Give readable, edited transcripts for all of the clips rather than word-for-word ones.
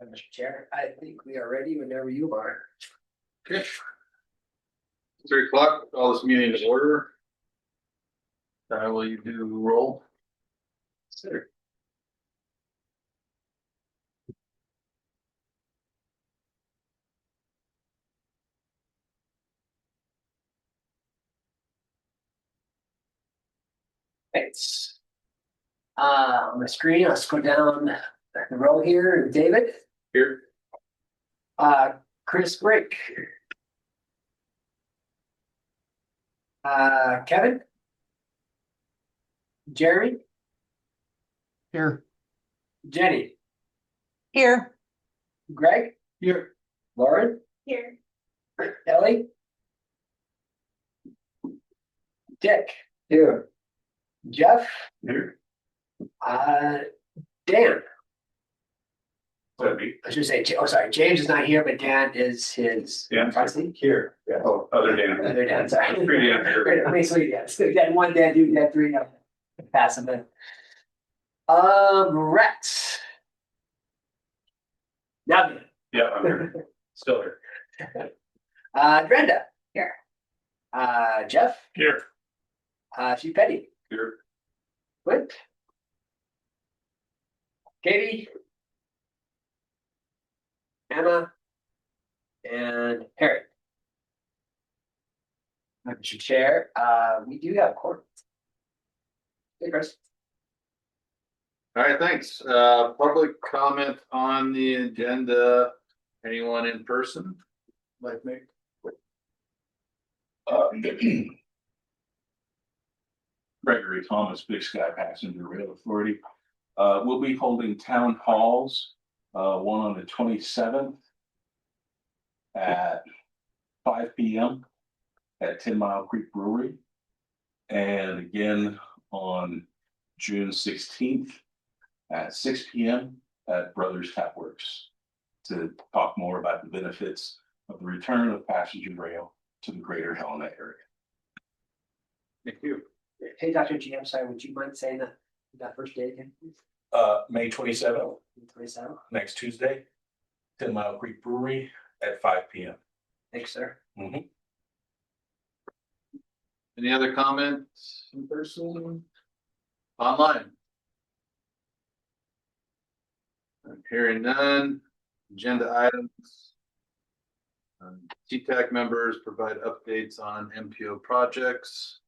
Mr. Chair, I think we are ready whenever you are. Okay. 3 o'clock, call this meeting to order. Will you do roll? Sir. Thanks. On the screen, let's go down the row here. David, Here. Chris Brick. Kevin. Jeremy. Here. Jenny. Here. Greg. Here. Lauren. Here. Ellie. Dick. Here. Jeff. Here. Dan. That'd be. I should say, sorry, James is not here, but Dan is his. Dan. proxy. Here. Yeah. Oh, other Dan. Other Dan, sorry. Three Dan here. Let me see, yeah, so Dan one, Dan two, Dan three, no. Pass them in. Rex. Now, Yeah, I'm here. Still here. Brenda. Here. Jeff. Here. Chief Petty. Here. Clint. Katie. Emma. And Harry. Mr. Chair, we do have court. Hey, Chris. All right, thanks. Public comment on the agenda. Anyone in person? Like me? Gregory Thomas, Big Sky Passenger Rail Authority. We'll be holding town halls, one on the 27th at 5 p.m. at 10 Mile Creek Brewery. And again on June 16th at 6 p.m. at Brothers Tap Works to talk more about the benefits of the return of passenger rail to the greater Helena area. Thank you. Hey, Dr. G, I'm sorry, would you mind saying that first day again, please? May 27th, 27. next Tuesday, 10 Mile Creek Brewery at 5 p.m. Thanks, sir. Any other comments in person? Online? I'm hearing none. Agenda items. TTAC members provide updates on MPO projects.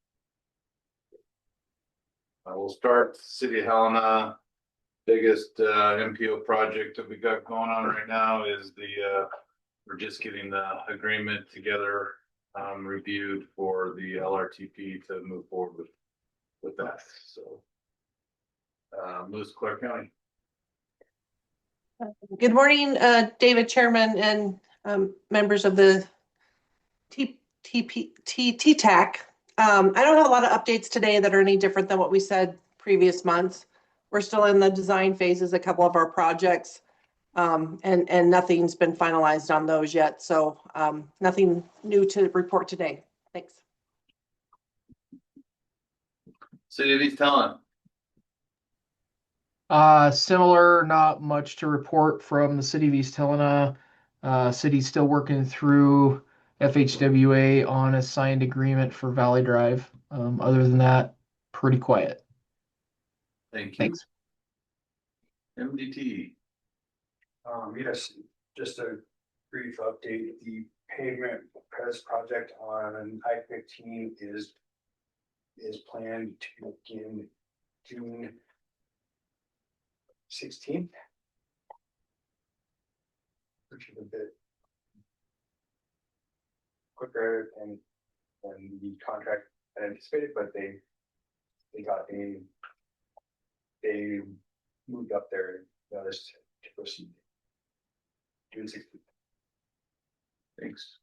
I will start City of Helena. Biggest MPO project that we got going on right now is we're just getting the agreement together, reviewed for the LRTP to move forward with that. So, Lewis, Clark County. Good morning, David, Chairman, and members of the TTAC. I don't have a lot of updates today that are any different than what we said previous months. We're still in the design phases, a couple of our projects, and nothing's been finalized on those yet. So nothing new to report today. Thanks. City of East Helena. Similar, not much to report from the city of East Helena. City's still working through FHWA on a signed agreement for Valley Drive. Other than that, pretty quiet. Thank you. Thanks. MDT. Yes, just a brief update. The pavement press project on I-15 is planned to begin June 16th. Which is a bit quicker than the contract had anticipated, but they moved up their notice to proceed. June 16th. Thanks.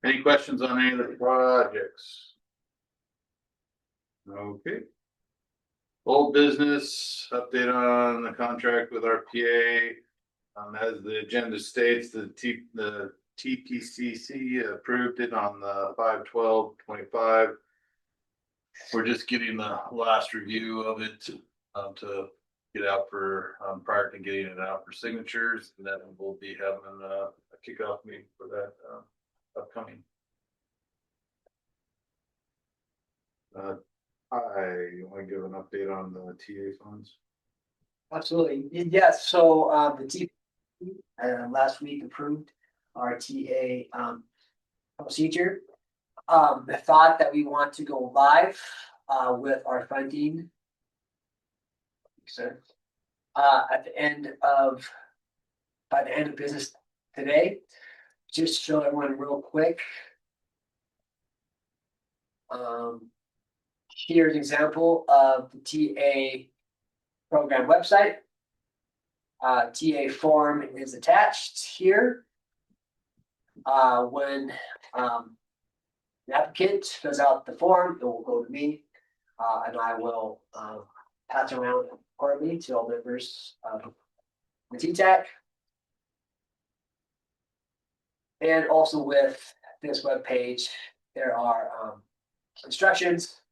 Any questions on any of the projects? Okay. Old business update on the contract with RPA. As the agenda states, the TPCC approved it on the 5/12/25. We're just getting the last review of it to get out for, prior to getting it out for signatures, and then we'll be having a kickoff meeting for that, upcoming. I want to give an update on the TA funds. Absolutely. Yes, so the T last week approved our TA procedure. The thought that we want to go live with our funding. So at the end of by the end of business today, just show everyone real quick. Here's an example of the TA program website. TA form is attached here. When the applicant fills out the form, it will go to me, and I will pass around accordingly to all members of the TTAC. And also with this web page, there are instructions,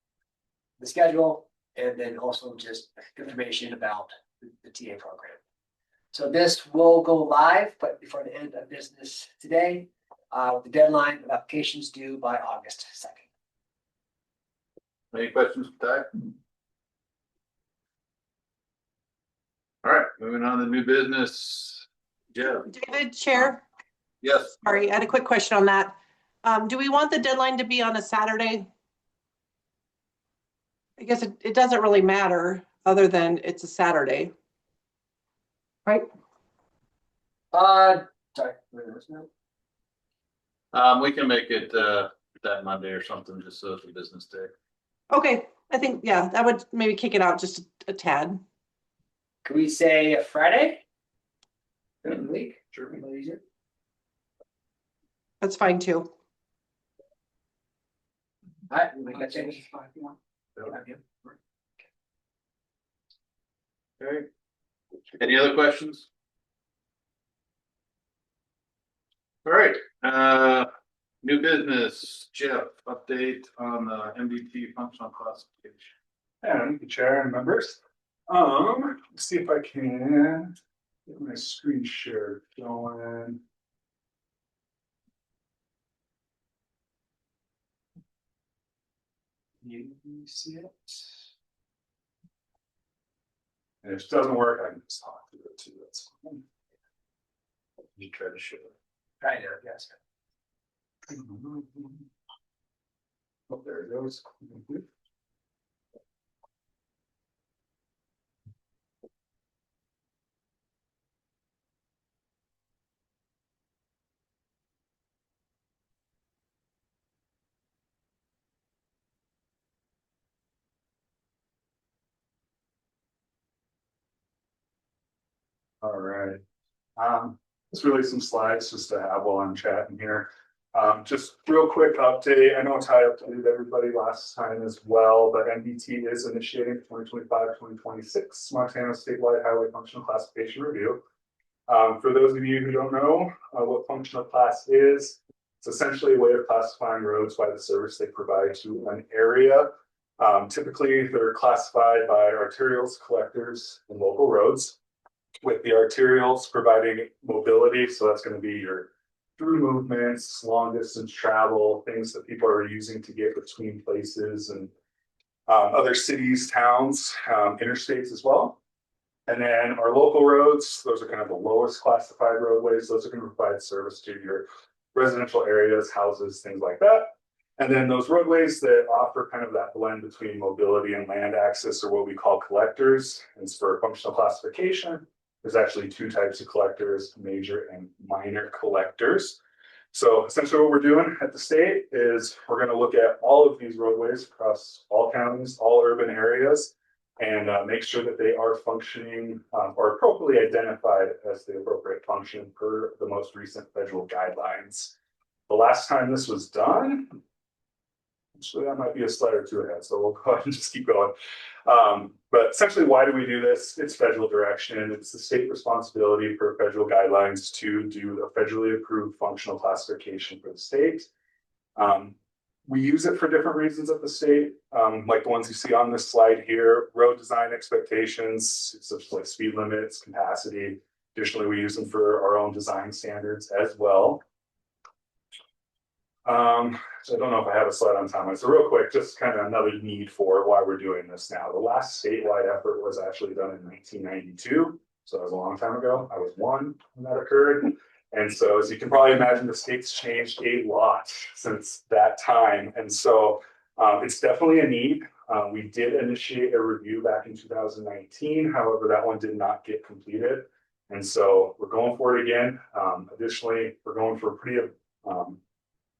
the schedule, and then also just information about the TA program. So this will go live, but before the end of business today, the deadline of applications due by August 2nd. Any questions for Ty? All right, moving on to new business. Yeah, David, Chair, yes. sorry, I had a quick question on that. Do we want the deadline to be on a Saturday? I guess it doesn't really matter, other than it's a Saturday. Right? Sorry. We can make it that Monday or something, just so it's a business day. Okay, I think, yeah, that would maybe kick it out just a tad. Could we say a Friday? During the week? Sure. A little easier. That's fine too. All right, we'll make that change. Okay. Any other questions? All right, new business, Jeff, update on the MDT functional classification. And the chair and members, let's see if I can get my screen share going. You see it? And if it doesn't work, I can just talk through it too. That's fine. You try to share it. Right now, yes. Oh, there it goes. All right. It's really some slides just to have while I'm chatting here. Just real quick update. I know Ty updated everybody last time as well, but MBT is initiating 2025-2026 Montana Statewide Highway Functional Classification Review. For those of you who don't know what functional class is, it's essentially a way of classifying roads by the service they provide to an area. Typically, they're classified by arterials, collectors, and local roads, with the arterials providing mobility. So that's going to be your through movements, long distance travel, things that people are using to get between places and other cities, towns, interstates as well. And then our local roads, those are kind of the lowest classified roadways. Those are going to provide service to your residential areas, houses, things like that. And then those roadways that offer kind of that blend between mobility and land access are what we call collectors. And for functional classification, there's actually two types of collectors, major and minor collectors. So essentially what we're doing at the state is we're going to look at all of these roadways across all counties, all urban areas, and make sure that they are functioning or appropriately identified as the appropriate function per the most recent federal guidelines. The last time this was done, actually that might be a slide or two ahead, so we'll go ahead and just keep going. But essentially, why do we do this? It's federal direction. It's the state responsibility per federal guidelines to do a federally approved functional classification for the state. We use it for different reasons at the state, like the ones you see on this slide here, road design expectations, such as like speed limits, capacity. Additionally, we use them for our own design standards as well. So I don't know if I have a slide on timeline. So real quick, just kind of another need for why we're doing this now. The last statewide effort was actually done in 1992. So that was a long time ago. I was 1 when that occurred. And so as you can probably imagine, the state's changed a lot since that time. And so it's definitely a need. We did initiate a review back in 2019. However, that one did not get completed. And so we're going for it again. Additionally, we're going for a pretty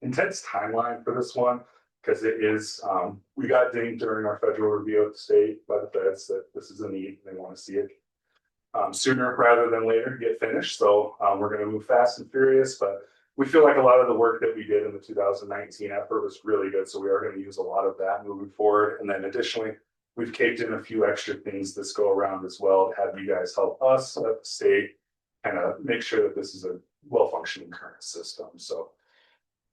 intense timeline for this one because it is, we got dinged during our federal review of the state by the feds that this is a need. They want to see it sooner rather than later get finished. So we're going to move fast and furious, but we feel like a lot of the work that we did in the 2019 effort was really good. So we are going to use a lot of that moving forward. And then additionally, we've caked in a few extra things this go around as well to have you guys help us at the state kind of make sure that this is a well-functioning current system. So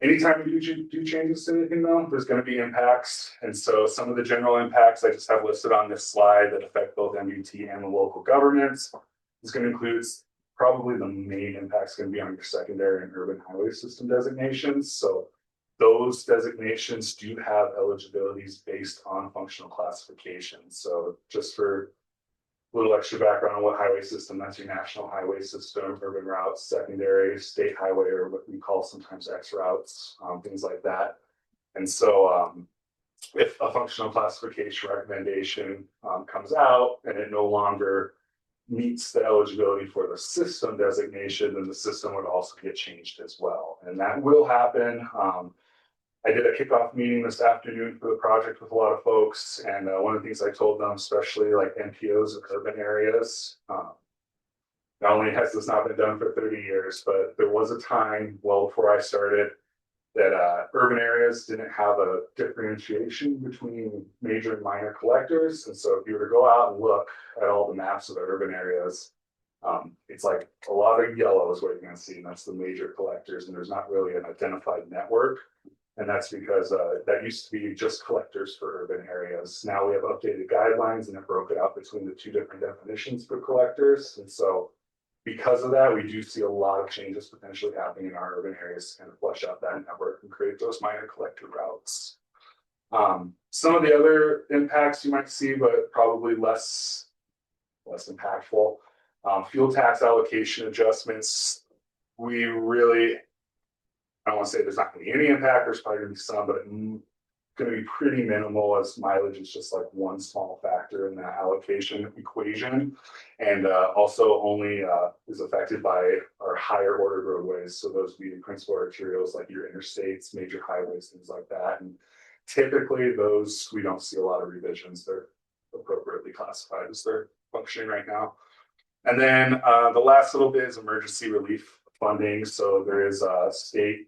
anytime we do changes to anything though, there's going to be impacts. And so some of the general impacts I just have listed on this slide that affect both MUT and the local governments. It's going to include probably the main impacts going to be on your secondary and urban highway system designations. So those designations do have eligibilities based on functional classification. So just for a little extra background on what highway system, that's your national highway system, urban routes, secondary, state highway, or what we call sometimes X routes, things like that. And so if a functional classification recommendation comes out and it no longer meets the eligibility for the system designation, then the system would also get changed as well. And that will happen. I did a kickoff meeting this afternoon for the project with a lot of folks. And one of the things I told them, especially like MPOs of urban areas, not only has this not been done for 30 years, but there was a time well before I started that urban areas didn't have a differentiation between major and minor collectors. And so if you were to go out and look at all the maps of the urban areas, it's like a lot of yellow is what you're going to see. And that's the major collectors. And there's not really an identified network. And that's because that used to be just collectors for urban areas. Now we have updated guidelines and it broke it out between the 2 different definitions for collectors. And so because of that, we do see a lot of changes potentially happening in our urban areas to kind of flush out that network and create those minor collector routes. Some of the other impacts you might see, but probably less impactful. Fuel tax allocation adjustments. We really, I don't want to say there's not going to be any impact, there's probably going to be some, but it's going to be pretty minimal as mileage is just like one small factor in that allocation equation. And also only is affected by our higher order roadways. So those being principal arterials like your interstates, major highways, things like that. And typically those, we don't see a lot of revisions. They're appropriately classified as they're functioning right now. And then the last little bit is emergency relief funding. So there is a state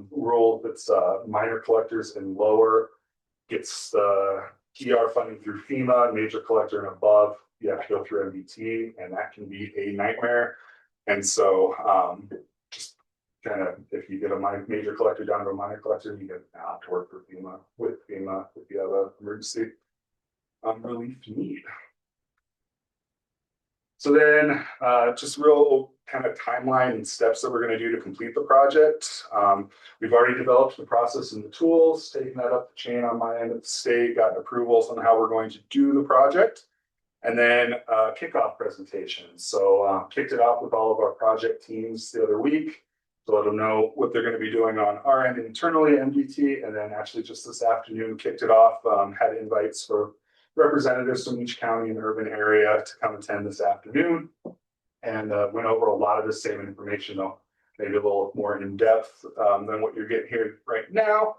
rule that's minor collectors and lower gets the TR funding through FEMA, major collector and above, you have to go through MPT, and that can be a nightmare. And so just kind of, if you get a major collector down to a minor collector, you get out to work for FEMA if you have an emergency relief need. So then just real kind of timeline and steps that we're going to do to complete the project. We've already developed the process and the tools, taken that up the chain on my end of the state, gotten approvals on how we're going to do the project. And then kickoff presentations. So kicked it off with all of our project teams the other week to let them know what they're going to be doing on our end internally at MDT. And then actually just this afternoon kicked it off, had invites for representatives from each county and urban area to come attend this afternoon, and went over a lot of the same information, though maybe a little more in depth than what you're getting here right now.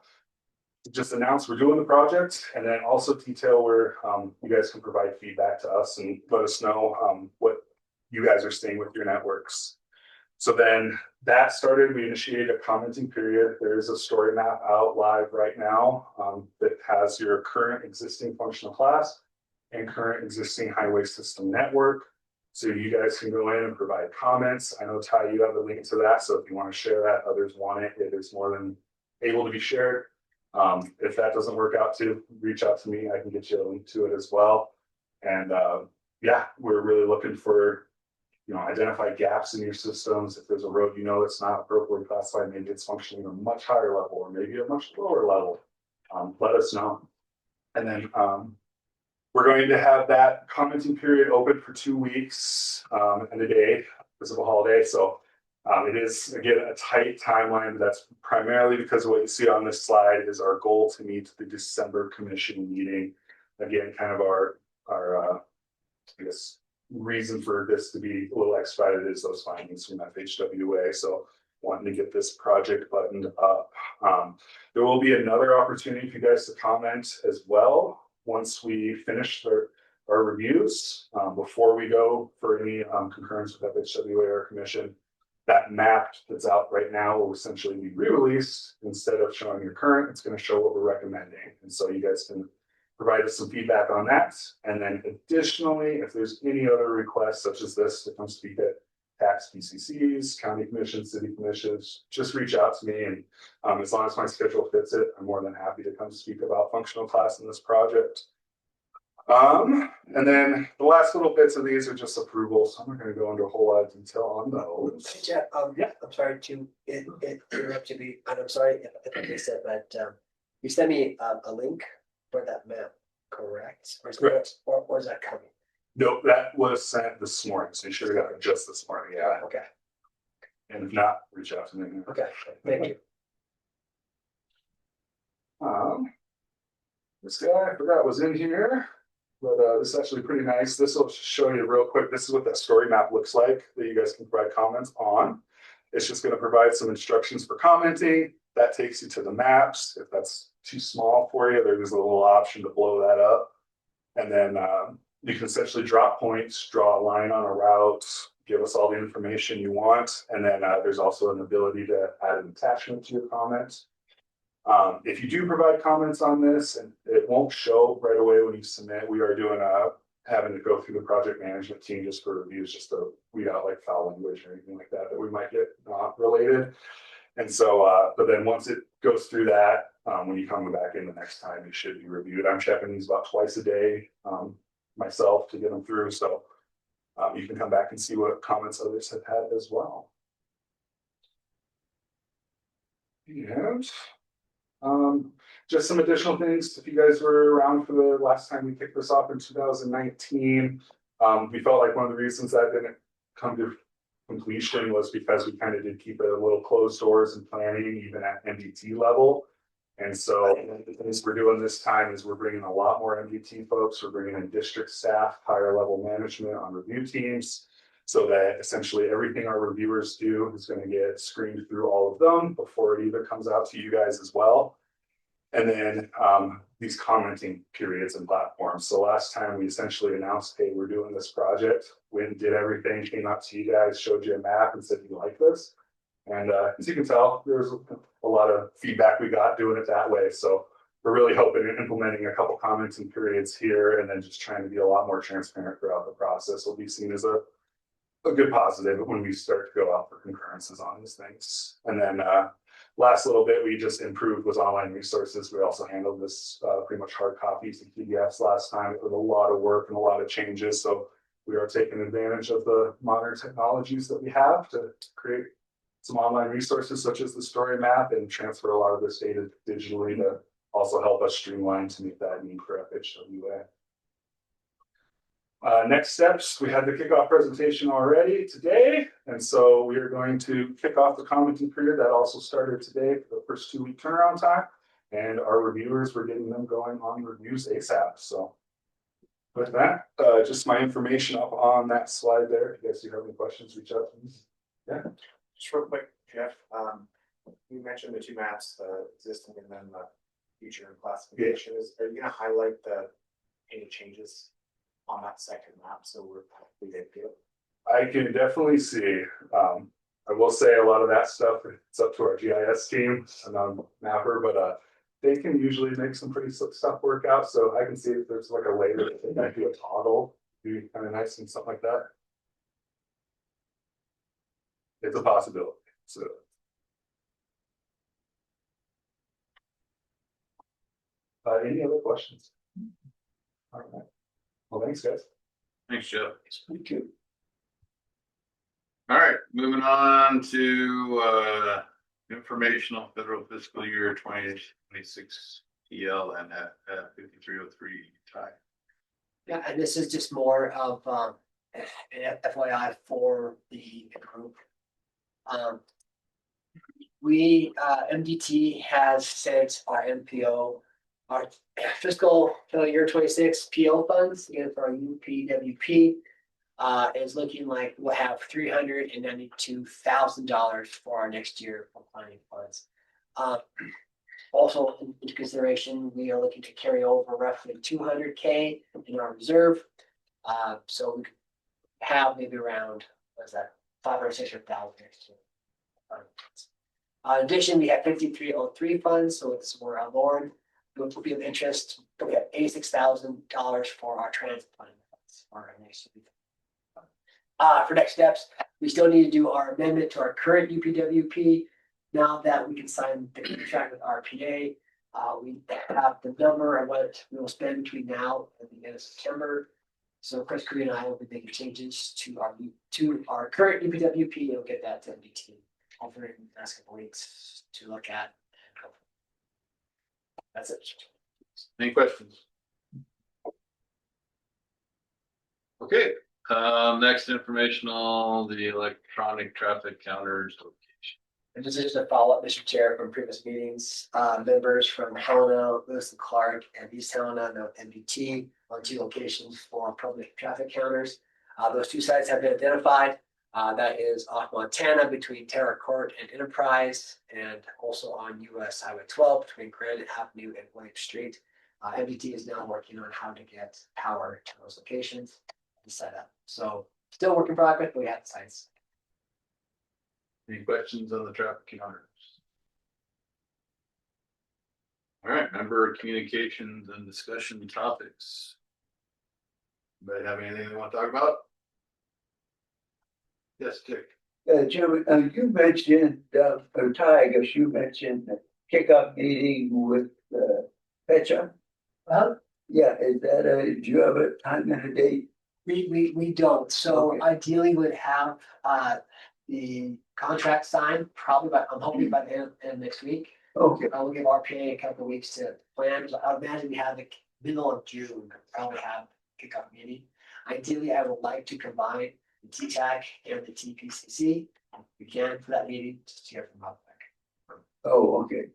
Just announce we're doing the project, and then also detail where you guys can provide feedback to us and let us know what you guys are seeing with your networks. So then that started, we initiated a commenting period. There is a story map out live right now that has your current existing functional class and current existing highway system network. So you guys can go in and provide comments. I know, Ty, you have a link to that. So if you want to share that, others want it, it is more than able to be shared. If that doesn't work out too, reach out to me. I can get you a link to it as well. And yeah, we're really looking for, identify gaps in your systems. If there's a road, it's not appropriately classified, maybe it's functioning at a much higher level or maybe a much lower level. Let us know. And then we're going to have that commenting period open for 2 weeks and a day because of a holiday. So it is, again, a tight timeline, but that's primarily because of what you see on this slide is our goal to meet the December commission meeting. Again, kind of our I guess, reason for this to be a little expedited is those findings from FHWA. So wanting to get this project buttoned up. There will be another opportunity for you guys to comment as well once we finish our reviews. Before we go for any concurrence with FHWA or commission, that map that's out right now will essentially be re-released. Instead of showing your current, it's going to show what we're recommending. And so you guys can provide us some feedback on that. And then additionally, if there's any other requests such as this to come speak at tax PCCs, county commissions, city commissions, just reach out to me. And as long as my schedule fits it, I'm more than happy to come speak about functional class in this project. And then the last little bits of these are just approvals. So I'm not going to go into a whole lot of detail on those. Yeah, I'm sorry to interrupt you, and I'm sorry if I missed it, but you sent me a link for that map, correct? Correct. Or is that coming? Nope, that was sent this morning, so you should have got it just this morning, yeah. Okay, And if not, reach out to me. okay, thank you. This guy, I forgot was in here, but this is actually pretty nice. This will show you real quick. This is what that story map looks like that you guys can provide comments on. It's just going to provide some instructions for commenting. That takes you to the maps. If that's too small for you, there's a little option to blow that up. And then you can essentially drop points, draw a line on a route, give us all the information you want. And then there's also an ability to add an attachment to your comments. If you do provide comments on this, and it won't show right away when you submit, we are doing having to go through the project management team just for reviews, just to weed out like foul language or anything like that that we might get not related. And so, but then once it goes through that, when you come back in the next time, it should be reviewed. I'm checking these about twice a day myself to get them through. So you can come back and see what comments others have had as well. And just some additional things. If you guys were around for the last time we kicked this off in 2019, we felt like one of the reasons that didn't come to completion was because we kind of did keep it a little closed doors and planning even at MDT level. And so the things we're doing this time is we're bringing a lot more MDT folks. We're bringing in district staff, higher level management on review teams, so that essentially everything our reviewers do is going to get screened through all of them before it even comes out to you guys as well. And then these commenting periods and platforms. So last time we essentially announced, hey, we're doing this project. We did everything, came out to you guys, showed you a map and said, you like this? And as you can tell, there's a lot of feedback we got doing it that way. So we're really hoping and implementing a couple commenting periods here and then just trying to be a lot more transparent throughout the process will be seen as a good positive when we start to go out for concurrences on these things. And then last little bit we just improved was online resources. We also handled this pretty much hard copies and PDFs last time. It was a lot of work and a lot of changes. So we are taking advantage of the modern technologies that we have to create some online resources such as the story map and transfer a lot of this data digitally to also help us streamline to meet that need for FHWA. Next steps, we had the kickoff presentation already today, and so we are going to kick off the commenting period that also started today for the first 2-week turnaround time, and our reviewers, we're getting them going on reviews ASAP. So with that, just my information up on that slide there. If you guys do have any questions, reach out to me. Yeah. Just real quick, Jeff, you mentioned the two maps, the existing and then the future classification. Are you gonna highlight any changes on that second map so we did good? I can definitely see. I will say a lot of that stuff, it's up to our GIS team and mapper, but they can usually make some pretty slick stuff work out. So I can see if there's like a layer that they might do a toggle, be kind of nice and something like that. It's a possibility. So Any other questions? All right. Well, thanks, guys. Thanks, Jeff. Thank you. All right, moving on to informational federal fiscal year 2026 TL and F 5303 tie. Yeah, and this is just more of an FYI for the group. We MDT has sent our MPO, our fiscal year 26 PO funds, again for our UPWP. Is looking like we'll have $392,000 for our next year for planning funds. Also into consideration, we are looking to carry over roughly 200K in our reserve. So we could have maybe around, what's that, 500, 600,000 next year. In addition, we have 5303 funds, so it's more Lauren, which will be of interest. We have $86,000 for our transit planning funds for our next year. For next steps, we still need to do our amendment to our current UPWP. Now that we can sign the contract with RPA, we have the number of what we will spend between now and the end of September. So Chris Curry and I will be making changes to our current UPWP and we'll get that to MDT over in the next couple weeks to look at. That's it. Any questions? Okay, next informational, the electronic traffic counters location. And this is just a follow-up, Mr. Chair, from previous meetings. Members from Helena, Lewis and Clark, and East Helena, no MPT on 2 locations for public traffic counters. Those 2 sites have been identified. That is off Montana between Terra Court and Enterprise, and also on US Highway 12 between Granite Avenue and William Street. MPT is now working on how to get power to those locations and set up. So still work in progress, but we have the sites. Any questions on the traffic counters? All right, member communications and discussion topics. Anybody have anything they want to talk about? Yes, Dick. Jim, you mentioned, or Ty, I guess you mentioned the kickoff meeting with Petra. Yeah, is that do you have a time and a date? We don't. So Okay. ideally would have the contract signed probably I'm hoping by the end of next week. Okay, I will give RPA a couple of weeks to plan. I would imagine we have the middle of June, probably have kickoff meeting. Ideally, I would like to combine the TTAC and the TPCC. If we can for that meeting, just to hear from public. oh, okay.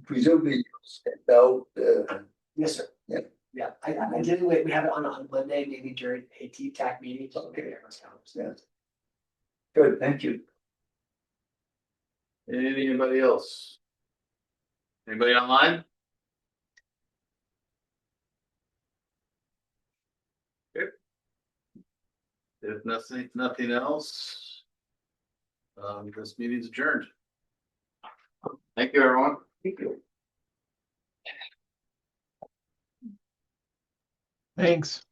Presumably you sent out, Yes, sir. Yeah. Yeah, ideally we have it on Monday, maybe during a TTAC meeting. So Okay. everyone's calendars. yeah. Good, thank you. Anybody else? Anybody online? Okay. If nothing else, this meeting's adjourned. Thank you, everyone. Thank you. Thanks.